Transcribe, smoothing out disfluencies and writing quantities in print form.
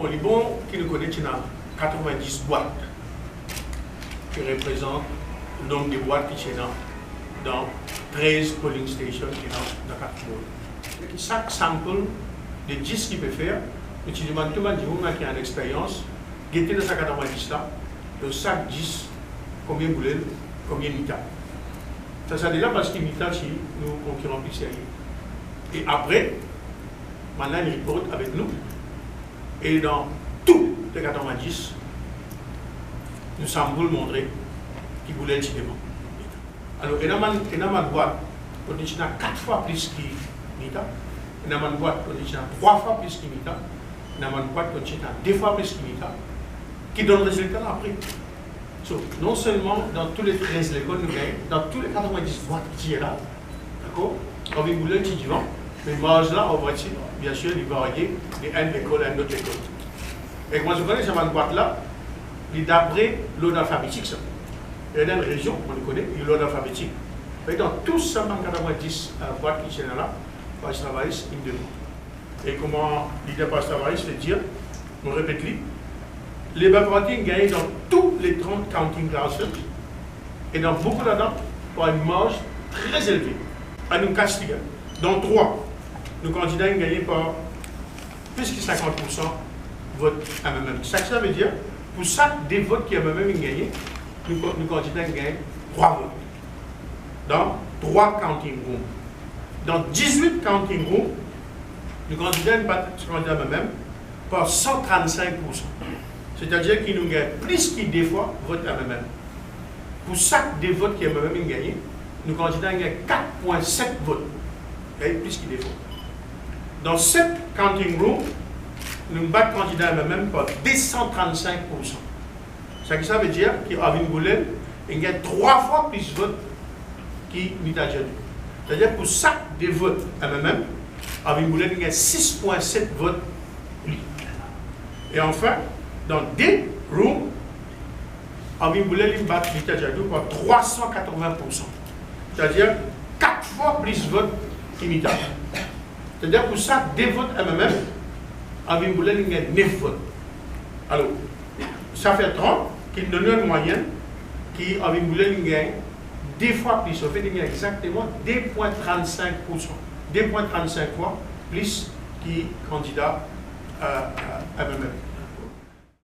Au Liban, qui nous connaît, il y a 90 boîtes qui représentent le nombre de boîtes qui sont dans 13 polling stations dans 4 mois. Chaque sample de 10 qu'il peut faire, tu demandes tout le monde qui a une expérience, qui était dans sa 90 là, de chaque 10, combien vous voulez, combien de mitad. Ça, c'est déjà parce que mitad, c'est nous concurrents plus sérieux. Et après, maintenant, il report avec nous. Et dans tous les 90, nous sommes vous le montrer qui voulait le cinéma. Alors, il y a une boîte, on dit qu'il y a 4 fois plus que mitad. Il y a une boîte, on dit qu'il y a 3 fois plus que mitad. Il y a une boîte, on dit qu'il y a 2 fois plus que mitad, qui donne le résultat après. So, non seulement dans tous les 13 écoles, nous gagnons, dans tous les 90 boîtes qui sont là, d'accord, on va bouler un petit divan, mais marge là, on va dire, bien sûr, il va varier de une école à une autre école. Et moi, je connais cette boîte là, il est d'après l'ordre alphabétique. Ça. Il y a une région, on le connaît, il y a l'ordre alphabétique. Et dans tous ces 90 boîtes qui sont là, Pastor Tavares, il me demande. Et comment l'idée Pastor Tavares fait dire, on répète lui, les Bapratines gagnent dans tous les 30 counting classes et dans beaucoup là-dedans par une marge très élevée. À nous castiger. Dans 3, nos candidats ont gagné par plus que 50% vote à MMM. Ça veut dire, pour chaque des votes qui a MMM gagné, nos candidats gagnent 3 votes. Dans 3 counting rooms. Dans 18 counting rooms, nos candidats battent ce candidat MMM par 135%. C'est-à-dire qu'ils nous gagnent plus que des fois vote à MMM. Pour chaque des votes qui a MMM gagné, nos candidats gagnent 4,7 votes. Plus que des fois. Dans 7 counting rooms, nous battons candidat à MMM par 235%. Ça veut dire qu'Avin Boulel gagne 3 fois plus de votes qui Mita Djadou. C'est-à-dire pour chaque des votes à MMM, Avin Boulel gagne 6,7 votes plus. Et enfin, dans des rooms, Avin Boulel bat Mita Djadou par 380%. C'est-à-dire 4 fois plus de votes qui Mita. C'est-à-dire pour chaque des votes à MMM, Avin Boulel gagne 9 votes. Alors, ça fait 30, qui donne une moyenne, qui Avin Boulel gagne 2 fois plus. En fait, il gagne exactement 2,35%. 2,35 fois plus qui candidat à MMM.